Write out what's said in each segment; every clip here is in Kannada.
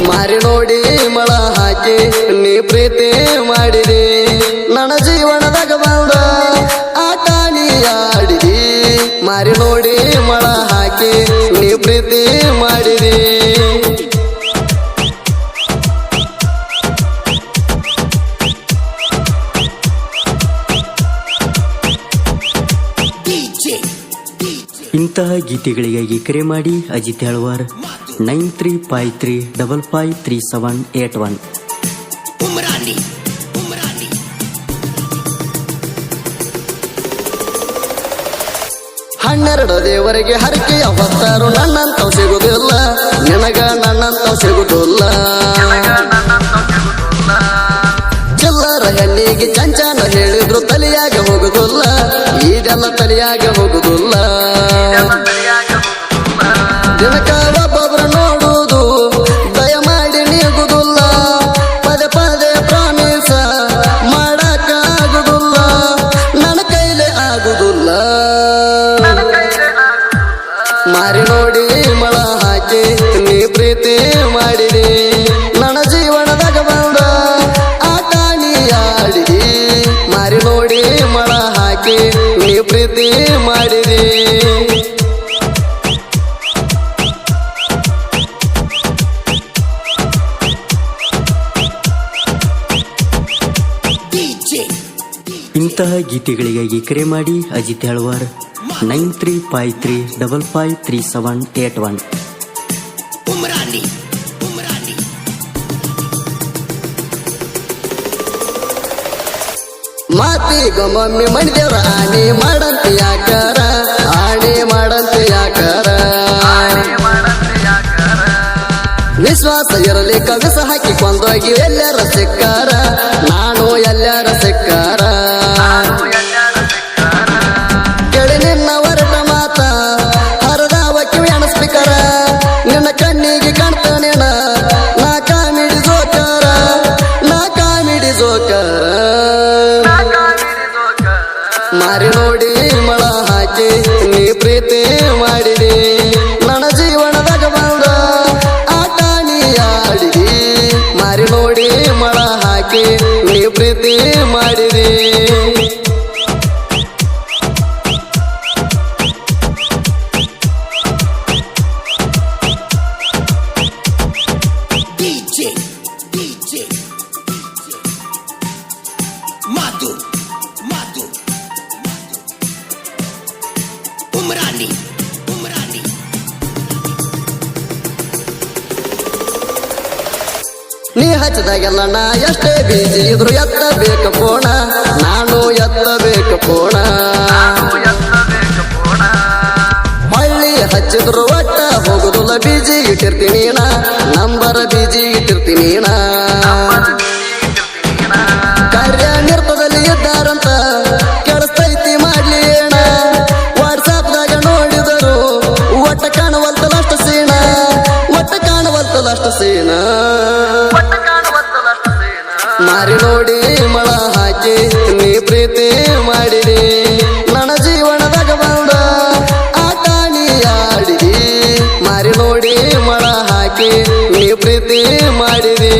ಮಾರಿ ನೋಡಿ ಮಳ ಹಾಕಿ ನೀ ಪ್ರೀತಿ ಮಾಡಿದಿ ನನ್ನ ಜೀವನದಾಗ ಬಂದ ಆಟ ನೀ ಆಡಿದಿ ಮಾರಿ ನೋಡಿ ಮಳ ಹಾಕಿ ನೀ ಪ್ರೀತಿ ಮಾಡಿದಿ ಇಂತಹ ಗೀತೆಗಳಿಗಾಗಿ ಕರೆ ಮಾಡಿ ಅಜಿತ್ ಹೆಳವಾರ್ 9353553781. ಹನ್ನೆರಡು ದೇವರಿಗೆ ಹರಕೆಯ ಹೊತ್ತಾರು ನನ್ನಂತವ್ ಸಿಗುದಿಲ್ಲ ನಿನಗ ನನ್ನಂತವ್ ಸಿಗುದಿಲ್ಲ ಚಿಲ್ಲರ ಹೆಣ್ಣಿಗೆ ಚಂಚನ ಹೇಳಿದ್ರು ತಲೆಯಾಗ ಹೋಗುದಿಲ್ಲ ಇದೆಲ್ಲ ತಲೆಯಾಗ ಹೋಗುದಿಲ್ಲ ದಿನಕ ಒಬ್ಬೊಬ್ರು ನೋಡುವುದು ದಯಮಾಡಿ ನೀಗುದಿಲ್ಲ ಪದೇ ಪದೇ ಪ್ರಾಮಿಸ ಮಾಡಕ ಆಗುದಿಲ್ಲ ನನ್ನ ಕೈಲೇ ಆಗುದಿಲ್ಲ ಮಾರಿ ನೋಡಿ ಮಳ ಹಾಕಿ ನೀ ಪ್ರೀತಿ ಮಾಡಿದಿ ನನ್ನ ಜೀವನದಾಗ ಬಂದ ಆಟ ನೀ ಆಡಿದಿ ಮಾರಿ ನೋಡಿ ಮಳ ಹಾಕಿ ನೀ ಪ್ರೀತಿ ಮಾಡಿದಿ ಇಂತಹ ಗೀತೆಗಳಿಗಾಗಿ ಕರೆ ಮಾಡಿ ಅಜಿತ್ ಹೆಳವಾರ್ 9353553781. ಮಾತಿಗೊಮ್ಮೊಮ್ಮೆ ಮಣಿದೇವ್ರ ಆಣಿ ಮಾಡಂತ ಯಾಕಾರ ಆಣಿ ಮಾಡಂತ ಯಾಕಾರ ವಿಶ್ವಾಸ ಇರಲಿ ಕವಿಸ ಹಾಕಿ ಕೊಂದೋಗಿ ಎಲ್ಲರ ಸಿಕ್ಕಾರ ನಾನು ಎಲ್ಲರ ಸಿಕ್ಕಾರ ಕೇಳಿ ನಿನ್ನ ಹೊರಟ ಮಾತ ಹರದಾವ ಕಿವಿ ಅಣಸ್ಪಿಕರ ನಿನ್ನ ಕಣ್ಣಿಗೆ ಕಾಣ್ತಾನೇನ ನಾ ಕಾಮಿಡಿ ಜೋಕಾರ ನಾ ಕಾಮಿಡಿ ಜೋಕಾರ ಮಾರಿ ನೋಡಿ ಮಳ ಹಾಕಿ ನೀ ಪ್ರೀತಿ ಮಾಡಿದಿ ನನ್ನ ಜೀವನದಾಗ ಬಂದ ಆಟ ನೀ ಆಡಿದಿ ಮಾರಿ ನೋಡಿ ಮಳ ಹಾಕಿ ನೀ ಪ್ರೀತಿ ಮಾಡಿದಿ ನೀ ಹಚ್ಚದಾಗೆಲ್ಲ ನಾ ಎಷ್ಟೇ ಬೀಜಿ ಇದ್ರು ಎತ್ತಬೇಕು ಪೋಣ ನಾನು ಎತ್ತಬೇಕು ಪೋಣ ಹಳ್ಳಿ ಹಚ್ಚಿದ್ರು ಒಟ್ಟ ಹೋಗುದಿಲ್ಲ ಬೀಜಿ ಇಟ್ಟಿರ್ತೀನಿ ನಾ ನಂಬರ ಬೀಜಿ ಇಟ್ಟಿರ್ತೀನಿ ನಾ ಕಾರ್ಯ ನಿರ್ಪದಲ್ಲಿ ಇದ್ದಾರಂತ ಕೆಳಸ್ತೈತಿ ಮಾಡ್ಲಿ ಏಣ ವಾಟ್ಸಾಪ್ದಾಗ ನೋಡಿದರು ಒಟ್ಟ ಕಾಣುವಲ್ತಲಷ್ಟ ಸೀಣ ಒಟ್ಟ ಕಾಣುವಲ್ತಲಷ್ಟ ಸೀಣ ಮಾರಿ ನೋಡಿ ಮಳ ಹಾಕಿ ನೀ ಪ್ರೀತಿ ಮಾಡಿದಿ ನನ್ನ ಜೀವನದಾಗ ಬಂದ ಆಟ ನೀ ಆಡಿದಿ ಮಾರಿ ನೋಡಿ ಮಳ ಹಾಕಿ ನೀ ಪ್ರೀತಿ ಮಾಡಿದಿ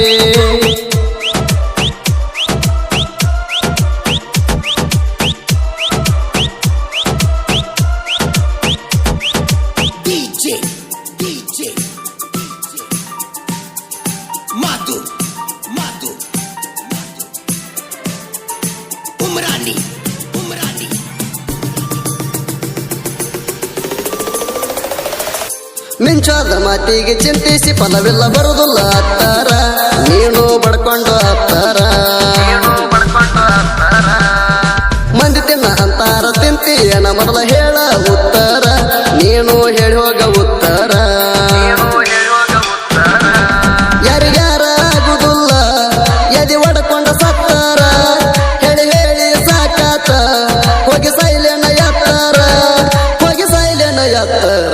ಮಿಂಚಾದ ಮಾತಿಗೆ ಚಿಂತಿಸಿ ಫಲವಿಲ್ಲ ಬರುದಿಲ್ಲ ಅತ್ತಾರ ನೀನು ಬಡ್ಕೊಂಡು ಹತ್ತಾರ ಮಂದಿ ತಿನ್ನ ಅಂತಾರ ತಿಂತೀಯನ ಮೊದಲ ಹೇಳ ಉತ್ತರ ನೀನು ಹೇಳಿ ಹೋಗ ಉತ್ತರ ಯಾರಿಗ್ಯಾರ ಆಗುದಿಲ್ಲ ಎದಿ ಒಡಕೊಂಡ ಸತ್ತಾರ ಹೇಳಿ ಹೇಳಿ ಸಾಕಾತ ಹೋಗಿ ಸೈಲೆನ ಎತ್ತಾರ ಹೋಗಿ ಸೈಲೆನ ಎತ್ತಾರ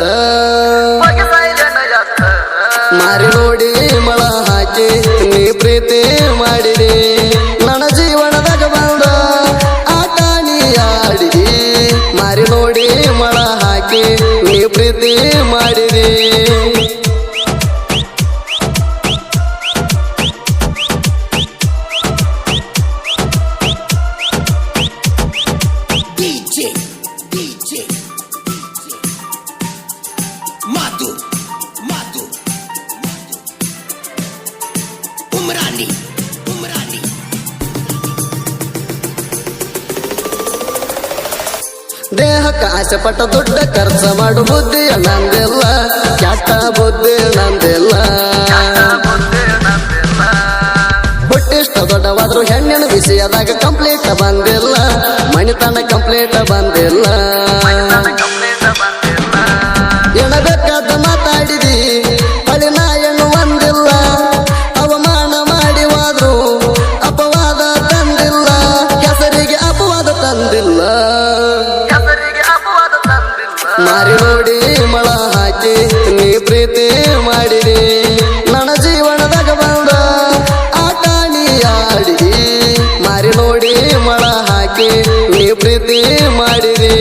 ಮಾರಿ ನೋಡಿ ಮಳ ಹಾಕಿ ನೀ ಪ್ರೀತಿ ಮಾಡಿದಿ ನನ್ನ ಜೀವನದಾಗ ಬಂದ ಆಟ ನೀ ಆಡಿದಿ ಮಾರಿ ನೋಡಿ ಮಳ ಹಾಕಿ ನೀ ಪ್ರೀತಿ ಮಾಡಿದಿ ದೇಹಕ್ಕೆ ಆಸೆ ಪಟ್ಟ ದುಡ್ಡ ಖರ್ಚ ಮಾಡು ಬುದ್ಧಿ ನಂದಿಲ್ಲ ಕೆಟ್ಟ ಬುದ್ಧಿ ನಂದಿಲ್ಲ ಹುಟ್ಟಿಷ್ಟ ದೊಡ್ಡವಾದ್ರು ಹೆಣ್ಣಿನ ವಿಷಯದಾಗ ಕಂಪ್ಲೀಟ್ ಬಂದಿಲ್ಲ ಮಣಿತನ ಕಂಪ್ಲೀಟ್ ಬಂದಿಲ್ಲ ಎಣಬೇಕಾದ ಮಾತಾಡಿದಿ ಹಳಿನ ಹೆಣ್ಣು ಒಂದಿಲ್ಲ ಅವಮಾನ ಮಾಡಿ ಹೋದ್ರು ಅಪವಾದ ತಂದಿಲ್ಲ ಹೆಸರಿಗೆ ಅಪವಾದ ತಂದಿಲ್ಲ ಮಾರಿ ನೋಡಿ ಮಳ ಹಾಕಿ ನೀ ಪ್ರೀತಿ ಮಾಡಿರಿ ನನ್ನ ಜೀವನದಾಗ ಬಂದ ಆಟ ನೀ ಆಡಿರಿ ಮಾರಿ ನೋಡಿ ಮಳ ಹಾಕಿ ನೀ ಪ್ರೀತಿ ಮಾಡಿರಿ